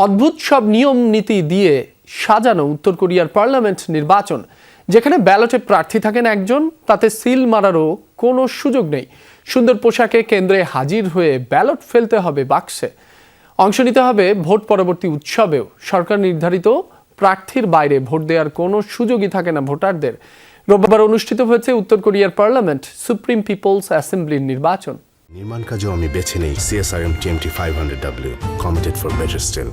অদ্ভুত সব নিয়ম নীতি দিয়ে সাজানো উত্তর কোরিয়ার পার্লামেন্ট নির্বাচন, যেখানে ব্যালটে প্রার্থী থাকেন একজন, তাতে সিল মারারও কোনো সুযোগ নেই। সুন্দর পোশাকে কেন্দ্রে হাজির হয়ে ব্যালট ফেলতে হবে বাক্সে। অংশ নিতে হবে ভোট পরবর্তী উৎসবেও। সরকার নির্ধারিত প্রার্থীর বাইরে ভোট দেওয়ার কোনো সুযোগই থাকে না ভোটারদের। রোববার অনুষ্ঠিত হয়েছে উত্তর কোরিয়ার পার্লামেন্ট সুপ্রিম পিপলস অ্যাসেম্বলির নির্বাচন। নির্মাণ কাজেও আমি বেছে নেই CSRM TMT 500W, committed for better still.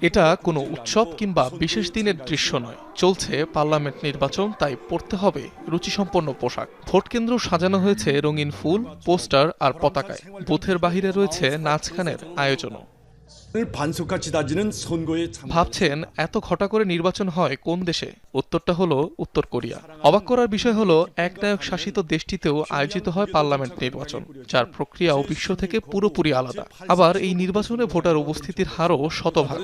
এটা কোনো উৎসব কিংবা বিশেষ দিনের দৃশ্য নয়, চলছে পার্লামেন্ট নির্বাচন, তাই পরতে হবে রুচিসম্পন্ন পোশাক। ভোট কেন্দ্র সাজানো হয়েছে রঙিন ফুল, পোস্টার আর পতাকায়। বুথের বাহিরে রয়েছে নাচ গানের আয়োজনও। ভাবছেন এত ঘটা করে নির্বাচন হয় কোন দেশে? উত্তরটা হলো উত্তর কোরিয়া। অবাক করার বিষয় হলো একনায়ক শাসিত দেশটিতেও আয়োজিত হয় পার্লামেন্ট নির্বাচন, যার প্রক্রিয়াও বিশ্ব থেকে পুরোপুরি আলাদা। আবার এই নির্বাচনে ভোটার উপস্থিতির হারও শতভাগ।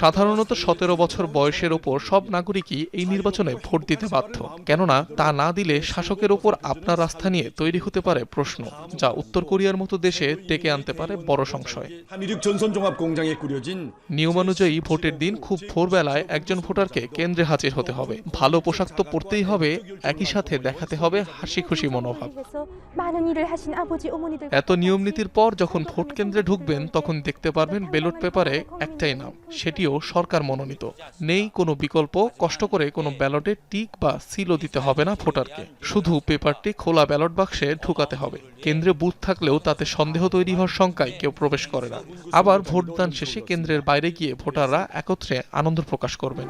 সাধারণত 17 বছর বয়সের ওপর সব নাগরিকই এই নির্বাচনে ভোট দিতে বাধ্য। কেননা তা না দিলে শাসকের ওপর আপনার আস্থা নিয়ে তৈরি হতে পারে প্রশ্ন, যা উত্তর কোরিয়ার মতো দেশে ডেকে আনতে পারে বড় সংশয়। নিয়মানুযায়ী ভোটের দিন খুব ভোরবেলায় একজন ভোটারকে কেন্দ্রে হাজির হতে হবে। ভালো পোশাক তো পরতেই হবে, একই সাথে দেখাতে হবে হাসি খুশি মনোভাব। এত নিয়ম নীতির পর যখন ভোট কেন্দ্রে ঢুকবেন, তখন দেখতে পারবেন ব্যালট পেপারে একটাই নাম, সেটিও সরকার মনোনীত। নেই কোনো বিকল্প, কষ্ট করে কোনো ব্যালটে টিক বা সিলও দিতে হবে না ভোটারকে। শুধু পেপারটি খোলা ব্যালট বাক্সে ঢুকাতে হবে। কেন্দ্রে বুথ থাকলেও তাতে সন্দেহ তৈরি হওয়ার শঙ্কায় কেউ প্রবেশ করে না। আবার ভোটদান শেষে কেন্দ্রের বাইরে গিয়ে ভোটাররা একত্রে আনন্দ প্রকাশ করবেন।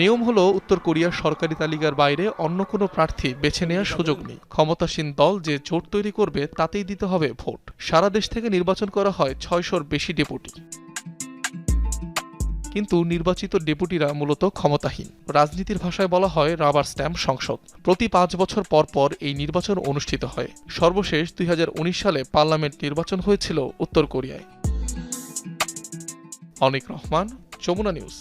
নিয়ম হলো উত্তর কোরিয়ার সরকারি তালিকার বাইরে অন্য কোনো প্রার্থী বেছে নেওয়ার সুযোগ নেই। ক্ষমতাসীন দল যে জোট তৈরি করবে তাতেই দিতে হবে ভোট। সারা দেশ থেকে নির্বাচন করা হয় 600-র বেশি ডেপুটি। কিন্তু নির্বাচিত ডেপুটিরা মূলত ক্ষমতাহীন। রাজনীতির ভাষায় বলা হয় রাবার স্ট্যাম্প সংসদ। প্রতি 5 বছর পর পর এই নির্বাচন অনুষ্ঠিত হয়। সর্বশেষ 2019 সালে পার্লামেন্ট নির্বাচন হয়েছিল উত্তর কোরিয়ায়। অনিক রহমান, যমুনা নিউজ।